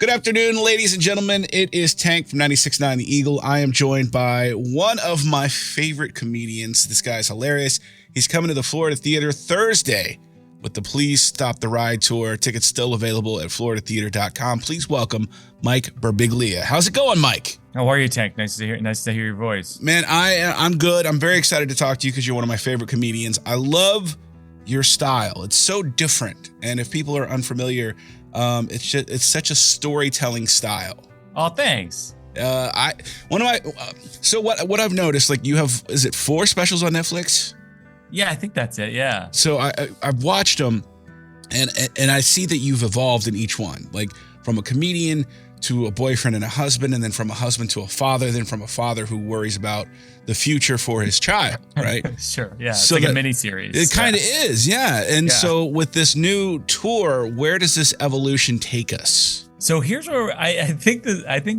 Good afternoon, ladies and gentlemen. It is Tank from 96.9 The Eagle. I am joined by one of my favorite comedians. This guy's hilarious. He's coming to the Florida Theater Thursday with the Please Stop the Ride tour. Tickets still available at floridatheater.com. Please welcome Mike Birbiglia. How's it going, Mike? How are you, Tank? Nice to hear your voice. Man, I'm good. I'm very excited to talk to you because you're one of my favorite comedians. I love your style. It's so different. And if people are unfamiliar, it's such a storytelling style. Oh, thanks. So what I've noticed, like, you have, is it 4 specials on Netflix? Yeah, I think that's it. Yeah. So I've watched them, and I see that you've evolved in each one, like from a comedian to a boyfriend and a husband, and then from a husband to a father, then from a father who worries about the future for his child, right? Sure, yeah. It's so like a mini series. It kind of is, yeah. And so with this new tour, where does this evolution take us? So here's where I think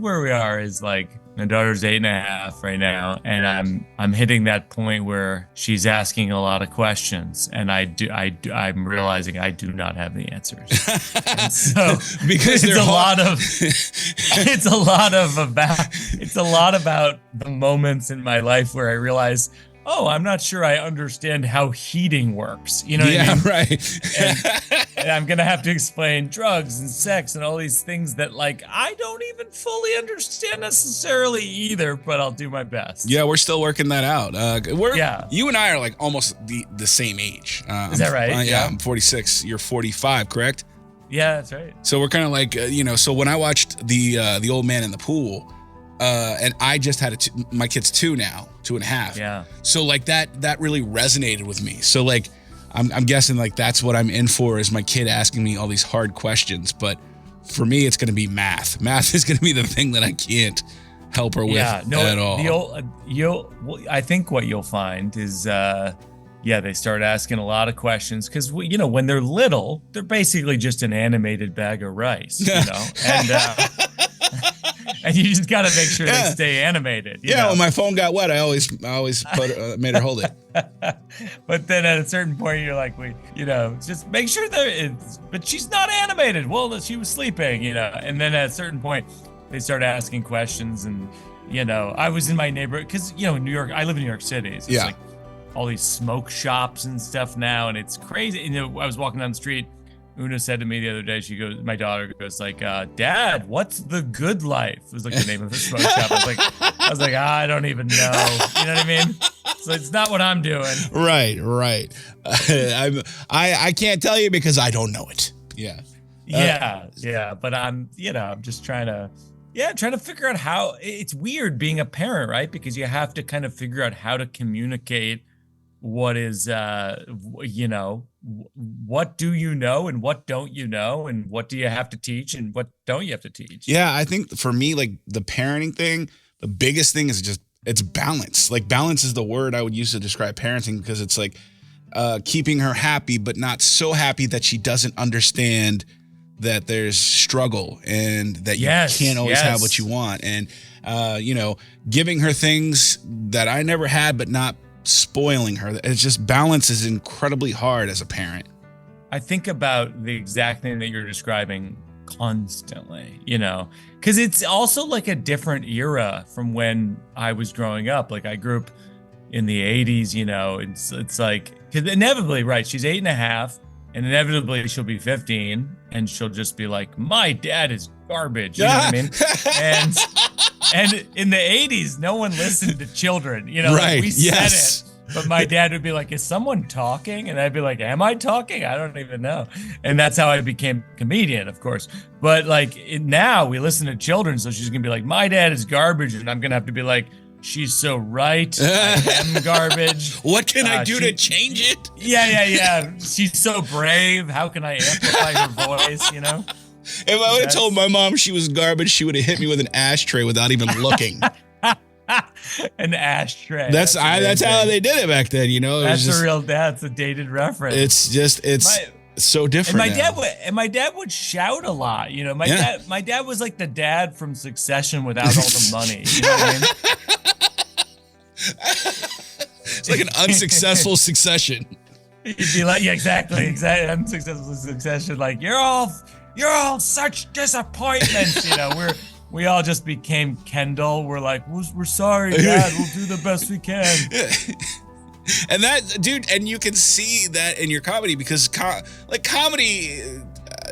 where we are is, like, my daughter's 8.5 right now, and I'm hitting that point where she's asking a lot of questions, and I'm realizing I do not have the answers. And so because it's a lot about the moments in my life where I realize, oh, I'm not sure I understand how heating works. You know what I mean? Right. And I'm gonna have to explain drugs and sex and all these things that, like, I don't even fully understand necessarily either, but I'll do my best. Yeah, we're still working that out. You and I are like almost the same age. Is that right? Yeah, I'm 46. You're 45, correct? Yeah, that's right. So we're kind of like, so when I watched the Old Man in the Pool, and I just had my kid's 2 now, 2.5. Yeah. So like that really resonated with me. So like, I'm guessing like that's what I'm in for, is my kid asking me all these hard questions. But for me, it's going to be math. Math is going to be the thing that I can't help her with at all. I think what you'll find is, they start asking a lot of questions because, when they're little, they're basically just an animated bag of rice, and and you just got to make sure they stay animated. You know? When my phone got wet, I always made her hold it. But then at a certain point, you're like, just make sure but she's not animated. Well, she was sleeping, And then at a certain point, they start asking questions, and I was in my neighborhood because New York. I live in New York City. So it's like all these smoke shops and stuff now, and it's crazy. I was walking down the street. Una said to me the other day, my daughter goes like, Dad, what's the good life? It was like the name of the smoke shop. I was like, I don't even know. You know what I mean? So it's not what I'm doing. Right. I can't tell you because I don't know it. Yeah. But I'm just trying to figure out how. It's weird being a parent, right? Because you have to kind of figure out how to communicate what is, what do you know and what don't you know, and what do you have to teach and what don't you have to teach? Yeah, I think for me, like, the parenting thing, the biggest thing is just, it's balance. Like, balance is the word I would use to describe parenting, because it's like keeping her happy, but not so happy that she doesn't understand that there's struggle and that you can't always have what you want. And, giving her things that I never had, but not spoiling her. It's just, balance is incredibly hard as a parent. I think about the exact thing that you're describing constantly, because it's also like a different era from when I was growing up. Like, I grew up in the 80s, it's like, because inevitably, right, she's 8.5, and inevitably she'll be 15, and she'll just be like, my dad is garbage. You know what I mean? And in the 80s, no one listened to children. Right. Like, we said it. But my dad would be like, is someone talking? And I'd be like, am I talking? I don't even know. And that's how I became a comedian, of course. But like, now we listen to children. So she's going to be like, my dad is garbage. And I'm going to have to be like, she's so right. I am garbage. What can I do to change it? Yeah. She's so brave. How can I amplify her voice, If I would have told my mom she was garbage, she would have hit me with an ashtray without even looking. An ashtray. That's how they did it back then, That's a dated reference. It's so different. And my dad would shout a lot. My dad was like the dad from Succession without all the money. You know what I mean? It's like an unsuccessful Succession. He'd be like, exactly, unsuccessful Succession. Like, you're all you're all such disappointments. We all just became Kendall. We're like, we're sorry, Dad. We'll do the best we can. And that, dude, and you can see that in your comedy because comedy,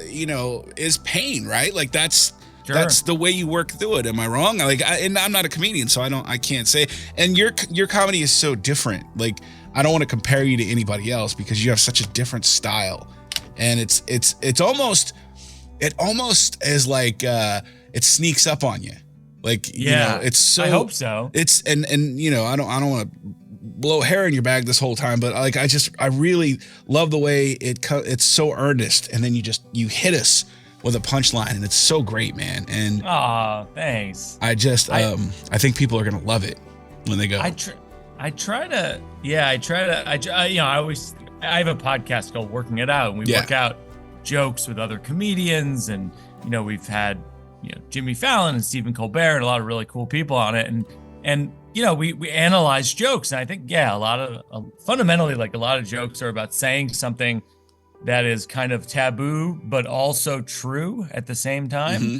is pain, right? Like that's the way you work through it. Am I wrong? And I'm not a comedian, so I can't say. And your comedy is so different. Like, I don't want to compare you to anybody else because you have such a different style. And it's almost is like, it sneaks up on you. Like, it's so, I hope so. It's, and I don't want to blow hair in your bag this whole time, but I really love the way it's so earnest, and then you hit us with a punchline, and it's so great, man. And thanks. I think people are gonna love it when they go. I have a podcast called Working It Out, and we work out jokes with other comedians, and we've had Jimmy Fallon and Stephen Colbert and a lot of really cool people on it, and we analyze jokes, and I think fundamentally, like, a lot of jokes are about saying something that is kind of taboo but also true at the same time. Mm-hmm.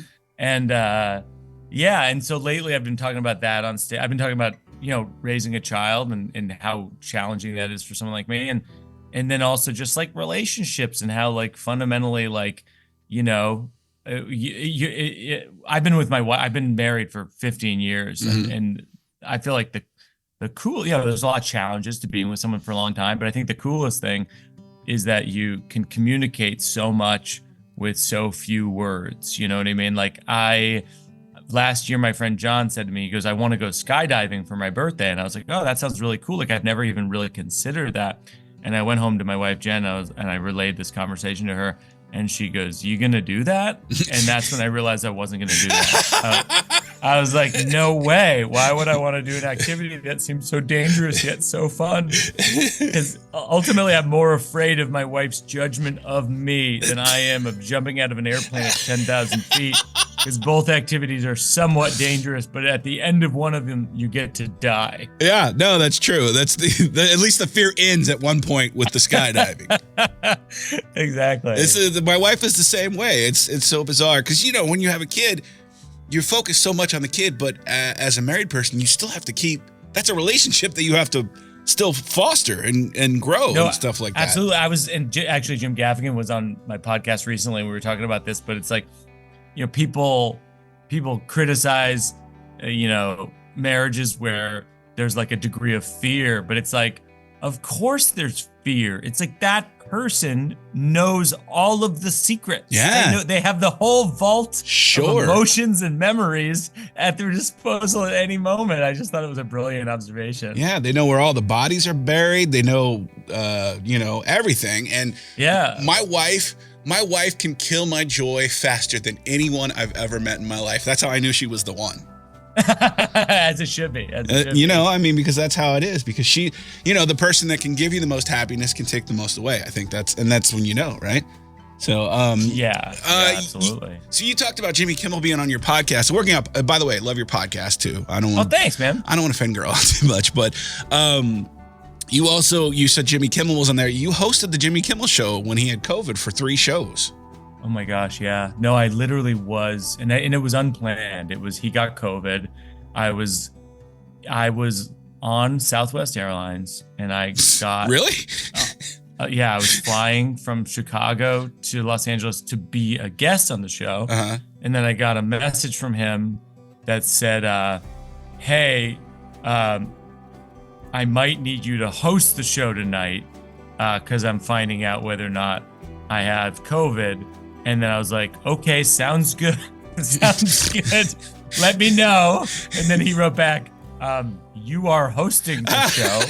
And so lately I've been talking about that on stage. I've been talking about raising a child and how challenging that is for someone like me, and then also just like relationships and how, like, fundamentally, like, I've been with my wife. I've been married for 15 years, mm-hmm. and I feel like the cool, there's a lot of challenges to being with someone for a long time, but I think the coolest thing is that you can communicate so much with so few words. You know what I mean? Like, last year, my friend John said to me, he goes, I want to go skydiving for my birthday. And I was like, oh, that sounds really cool. Like, I've never even really considered that. And I went home to my wife, Jen, and I relayed this conversation to her. And she goes, you gonna do that? And that's when I realized I wasn't gonna do that. I was like, no way. Why would I want to do an activity that seems so dangerous yet so fun? Because ultimately, I'm more afraid of my wife's judgment of me than I am of jumping out of an airplane at 10,000 feet. Because both activities are somewhat dangerous, but at the end of one of them, you get to die. Yeah, no, that's true. That's at least the fear ends at one point with the skydiving. Exactly. My wife is the same way. It's so bizarre because when you have a kid, you're focused so much on the kid, but as a married person, you still have to keep. That's a relationship that you have to still foster and grow and stuff like that. Absolutely. I was actually Jim Gaffigan was on my podcast recently. We were talking about this, but it's like, people criticize, marriages where there's like a degree of fear, but it's like, of course there's fear. It's like that person knows all of the secrets. Yeah. They have the whole vault of emotions and memories at their disposal at any moment. I just thought it was a brilliant observation. Yeah, they know where all the bodies are buried. They know, everything. And my wife can kill my joy faster than anyone I've ever met in my life. That's how I knew she was the one. As it should be. Because that's how it is. Because she, the person that can give you the most happiness can take the most away. I think that's when right? So, absolutely. So you talked about Jimmy Kimmel being on your podcast. Working out, by the way, love your podcast too. Thanks, man. I don't want to fangirl too much, but, you said Jimmy Kimmel was on there. You hosted the Jimmy Kimmel show when he had COVID for 3 shows. Oh my gosh, yeah. No, I literally was, and it was unplanned. He got COVID. I was on Southwest Airlines, and I got really. I was flying from Chicago to Los Angeles to be a guest on the show, and then I got a message from him that said, "Hey, I might need you to host the show tonight because I'm finding out whether or not I have COVID." And then I was like, okay, sounds good. Sounds good. Let me know. And then he wrote back, you are hosting the show.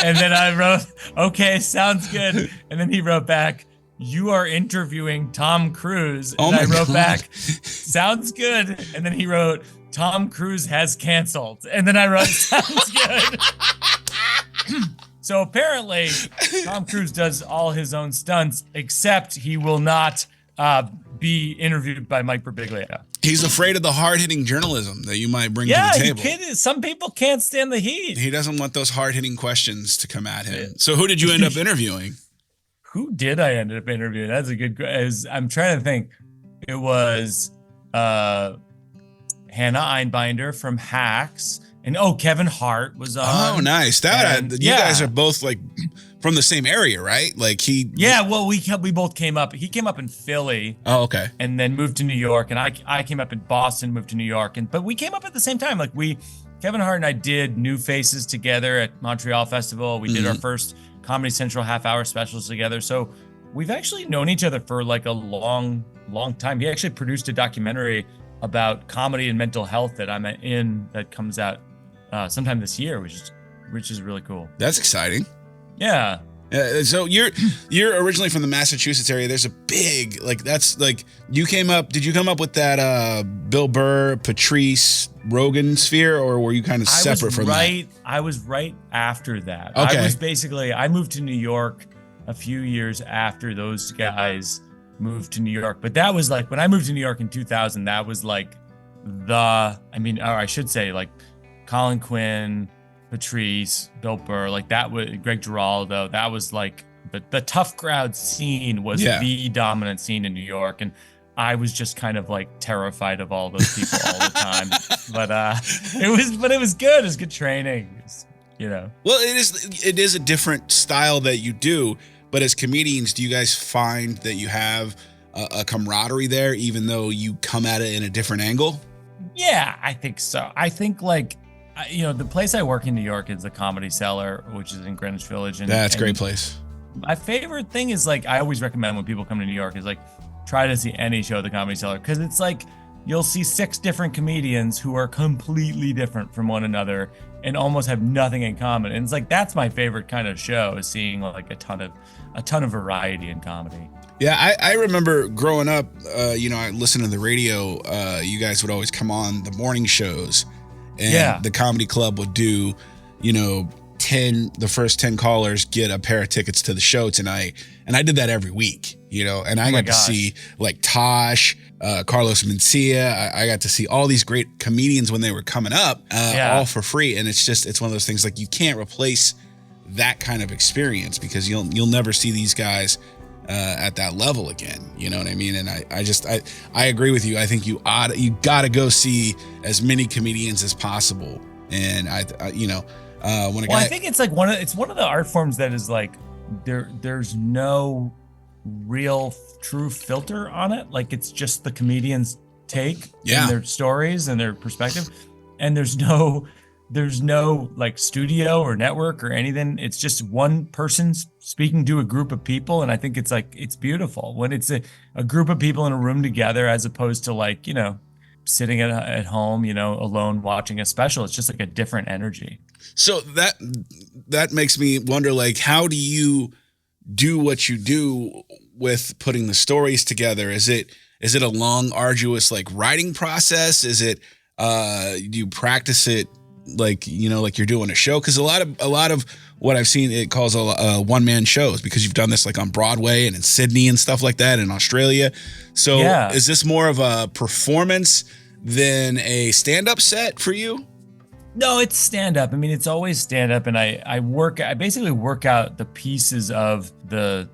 And then I wrote, okay, sounds good. And then he wrote back, you are interviewing Tom Cruise. And I wrote back, sounds good. And then he wrote, Tom Cruise has canceled. And then I wrote, sounds good. So apparently, Tom Cruise does all his own stunts, except he will not be interviewed by Mike Birbiglia. He's afraid of the hard-hitting journalism that you might bring to the table. Yeah, some people can't stand the heat. He doesn't want those hard-hitting questions to come at him. So who did you end up interviewing? Who did I end up interviewing? That's a good question. I'm trying to think. It was Hannah Einbinder from Hacks, and Kevin Hart was on. Oh, nice. You guys are both like from the same area, right? Like Yeah, well, we both came up. He came up in Philly. Oh, okay. And then moved to New York, and I came up in Boston, moved to New York, but we came up at the same time. Like Kevin Hart and I did New Faces together at Montreal Festival. We did our first Comedy Central half-hour specials together. So we've actually known each other for like a long time. He actually produced a documentary about comedy and mental health that I'm in that comes out sometime this year, which is really cool. That's exciting. Yeah. So you're originally from the Massachusetts area. There's a big did you come up with that Bill Burr, Patrice, Rogan sphere, or were you kind of separate from that? I was right after that. Okay. I moved to New York a few years after those guys moved to New York. But that was like when I moved to New York in 2000, that was like Colin Quinn, Patrice, Bill Burr, like that was Greg Giraldo. That was like the tough crowd scene was the dominant scene in New York, and I was just kind of like terrified of all those people all the time. But it was good. It was good training. Well, it is a different style that you do, but as comedians, do you guys find that you have a camaraderie there, even though you come at it in a different angle? Yeah, I think so. I think the place I work in New York is the Comedy Cellar, which is in Greenwich Village. That's a great place. My favorite thing is I always recommend when people come to New York is try to see any show at the Comedy Cellar, because it's you'll see 6 different comedians who are completely different from one another and almost have nothing in common. And it's that's my favorite kind of show, is seeing a ton of variety in comedy. Yeah, I remember growing up, I listened to the radio. You guys would always come on the morning shows. And the comedy club would do, the first 10 callers get a pair of tickets to the show tonight. And I did that every week, and I got to see Tosh, Carlos Mencia. I got to see all these great comedians when they were coming up, all for free. And it's one of those things you can't replace that kind of experience, because you'll never see these guys at that level again. You know what I mean? And I agree with you. I think you got to go see as many comedians as possible. And I think it's one of the art forms that is there's no real true filter on it. It's just the comedian's take and their stories and their perspective. And there's no studio or network or anything. It's just one person speaking to a group of people. And I think it's beautiful when it's a group of people in a room together, as opposed to sitting at home, alone watching a special. It's just a different energy. So that makes me wonder, how do you do what you do with putting the stories together? Is it a long, arduous writing process? Is it do you practice it like you're doing a show? Because a lot of what I've seen, it calls one-man shows, because you've done this on Broadway and in Sydney and stuff like that, in Australia. So is this more of a performance than a stand-up set for you? No, it's stand-up. It's always stand-up, and I basically work out the pieces of the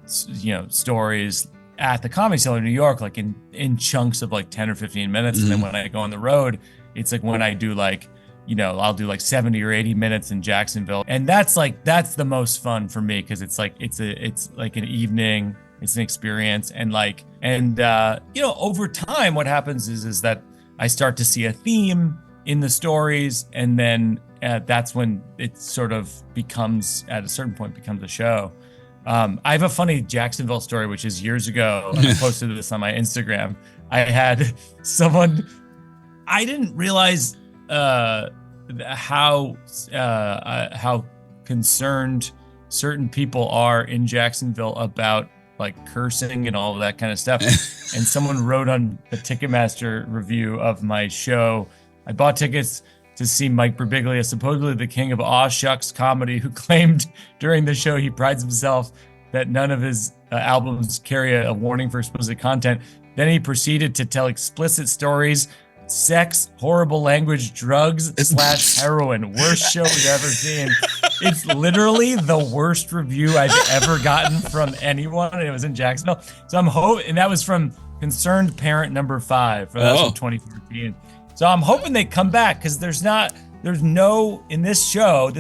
stories at the Comedy Cellar in New York, in chunks of 10 or 15 minutes. And then when I go on the road, it's when I do I'll do 70 or 80 minutes in Jacksonville. And that's the most fun for me, because it's an evening, it's an experience. And over time, what happens is that I start to see a theme in the stories. And then that's when it sort of becomes, at a certain point, becomes a show. I have a funny Jacksonville story, which is years ago. I posted this on my Instagram. I had someone, I didn't realize how concerned certain people are in Jacksonville about cursing and all of that kind of stuff. And someone wrote on the Ticketmaster review of my show, I bought tickets to see Mike Birbiglia, supposedly the king of aw shucks comedy, who claimed during the show he prides himself that none of his albums carry a warning for explicit content. Then he proceeded to tell explicit stories, sex, horrible language, drugs / heroin. Worst show we've ever seen. It's literally the worst review I've ever gotten from anyone. And it was in Jacksonville. So and that was from concerned parent number 5. That's from 2014. So I'm hoping they come back because there's no, in this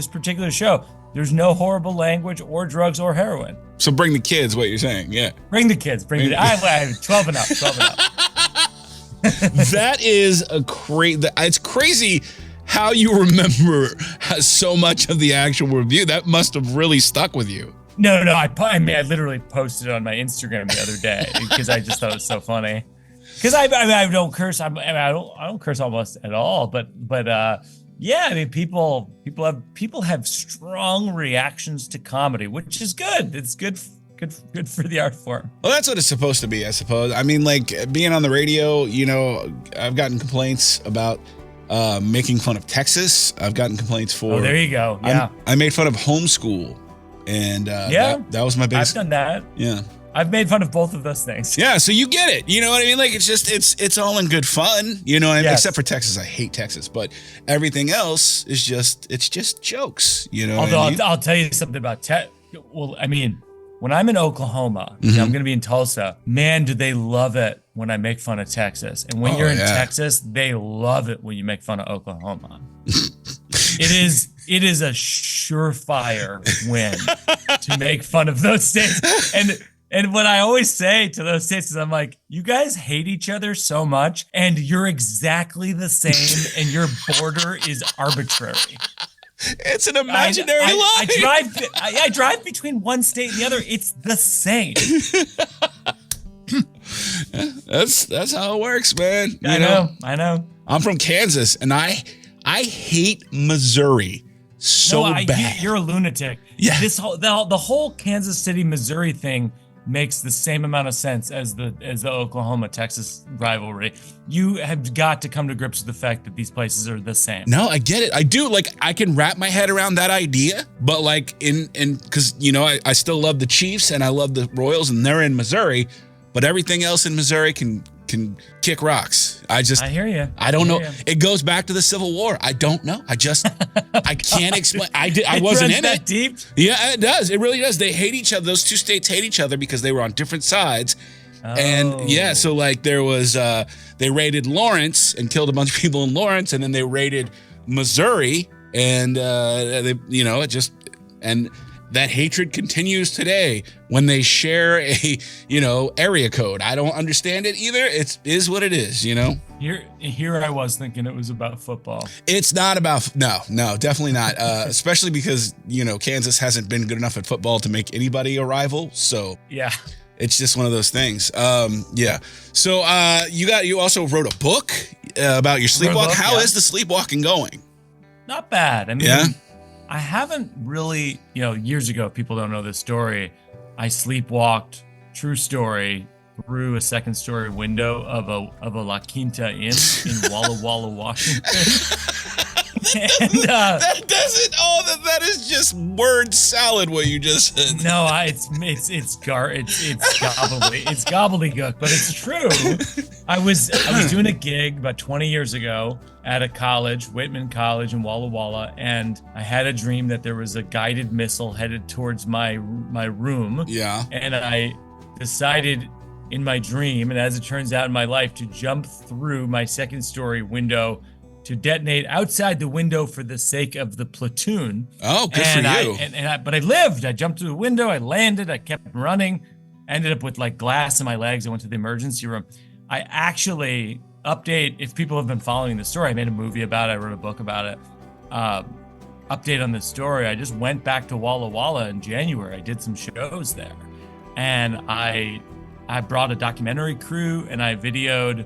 particular show, there's no horrible language or drugs or heroin. So bring the kids, what you're saying, yeah. Bring the kids, I have 12 and up. That is it's crazy how you remember so much of the actual review. That must have really stuck with you. No, I literally posted it on my Instagram the other day because I just thought it was so funny. Because I don't curse. I don't curse almost at all. But yeah, I mean, people have strong reactions to comedy, which is good. It's good for the art form. Well, that's what it's supposed to be, I suppose. I mean, like being on the radio, I've gotten complaints about making fun of Texas. I've gotten complaints for. Oh, there you go. Yeah, I made fun of homeschool, and that was my biggest. I've done that. Yeah. I've made fun of both of those things. Yeah, so you get it. You know what I mean? Like it's all in good fun. You know what I mean? Yes. Except for Texas. I hate Texas, but everything else is just jokes. You know. Although what I mean? I'll tell you something about Well, I mean, when I'm in Oklahoma, I'm going to be in Tulsa. Man, do they love it when I make fun of Texas. And when you're in Texas, they love it when you make fun of Oklahoma. It is a surefire win to make fun of those states. And what I always say to those states is I'm like, you guys hate each other so much and you're exactly the same and your border is arbitrary. It's an imaginary line. I drive between one state and the other. It's the same. That's how it works, man. I know. I'm from Kansas and I hate Missouri so bad. You're a lunatic. Yeah. The whole Kansas City, Missouri thing makes the same amount of sense as the Oklahoma-Texas rivalry. You have got to come to grips with the fact that these places are the same. No, I get it. I do. Like, I can wrap my head around that idea, but like because I still love the Chiefs and I love the Royals and they're in Missouri, but everything else in Missouri can kick rocks. I hear you. I don't know. It goes back to the Civil War. I don't know. I can't explain. I wasn't in it. Deep? Yeah, it does. It really does. They hate each other. Those two states hate each other because they were on different sides. Oh. And yeah, so like there was they raided Lawrence and killed a bunch of people in Lawrence, and then they raided Missouri, and that hatred continues today when they share a, area code. I don't understand it either. It is what it is, Here I was thinking it was about football. It's not about, no, definitely not. Especially because, Kansas hasn't been good enough at football to make anybody a rival. So yeah, it's just one of those things. Yeah. So you also wrote a book about your sleepwalk. How is the sleepwalking going? Not bad. I mean, yeah. I haven't really, years ago, if people don't know this story, I sleepwalked, true story, through a second-story window of a La Quinta Inn in Walla Walla, Washington. And that doesn't. Oh, that is just word salad. What you just said. No, it's gobbledygook, but it's true. I was doing a gig about 20 years ago at a college, Whitman College in Walla Walla, and I had a dream that there was a guided missile headed towards my room. Yeah. And I decided in my dream, and as it turns out in my life, to jump through my second-story window to detonate outside the window for the sake of the platoon. Oh, good for you. But I lived. I jumped through the window. I landed. I kept running. I ended up with like glass in my legs. I went to the emergency room. I actually if people have been following the story, I made a movie about it. I wrote a book about it. Update on the story. I just went back to Walla Walla in January. I did some shows there. And I brought a documentary crew and I videoed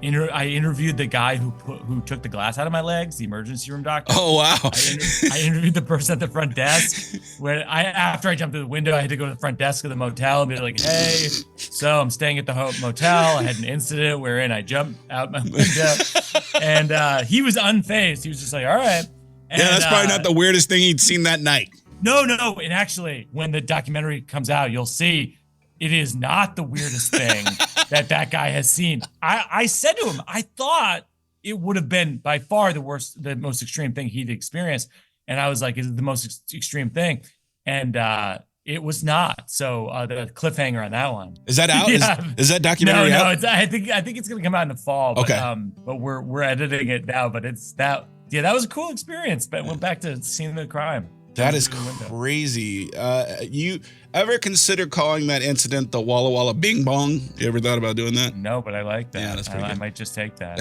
I interviewed the guy who took the glass out of my legs, the emergency room doctor. Oh, wow. I interviewed the person at the front desk. After I jumped through the window, I had to go to the front desk of the motel and be like, hey, so I'm staying at the motel. I had an incident wherein I jumped out my window. And he was unfazed. He was just like, all right. And, yeah, that's probably not the weirdest thing he'd seen that night. No. And actually, when the documentary comes out, you'll see it is not the weirdest thing that guy has seen. I said to him, I thought it would have been by far the most extreme thing he'd experienced. And I was like, is it the most extreme thing? And It was not. So the cliffhanger on that one. Is that out? Yeah. Is that documentary No, out? it's, I think it's gonna come out in the fall. But, Okay. But we're editing it now. But it's that. Yeah, that was a cool experience. But went back to seeing the crime. That is crazy. You ever consider calling that incident the Walla Walla Bing Bong? You ever thought about doing that? No, but I like that. Yeah, that's pretty I good. might just take that.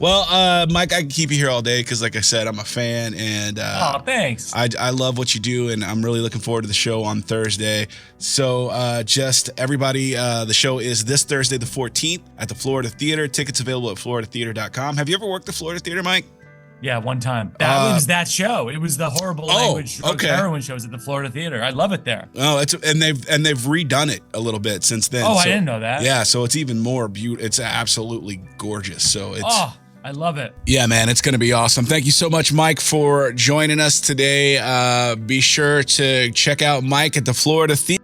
Well, Mike, I can keep you here all day because, like I said, I'm a fan, and Oh, thanks. I love what you do, and I'm really looking forward to the show on Thursday. So just everybody, the show is this Thursday, the 14th at the Florida Theater. Tickets available at floridatheater.com. Have you ever worked the Florida Theater, Mike? Yeah, one time. That was that show. It was the horrible language heroin shows at the Florida Theater. I love it there. Oh, and they've redone it a little bit since then. Oh, so, I didn't know that. Yeah, so it's even more beautiful. It's absolutely gorgeous. So it's I love it. Yeah, man, it's going to be awesome. Thank you so much, Mike, for joining us today. Be sure to check out Mike at the Florida Theater.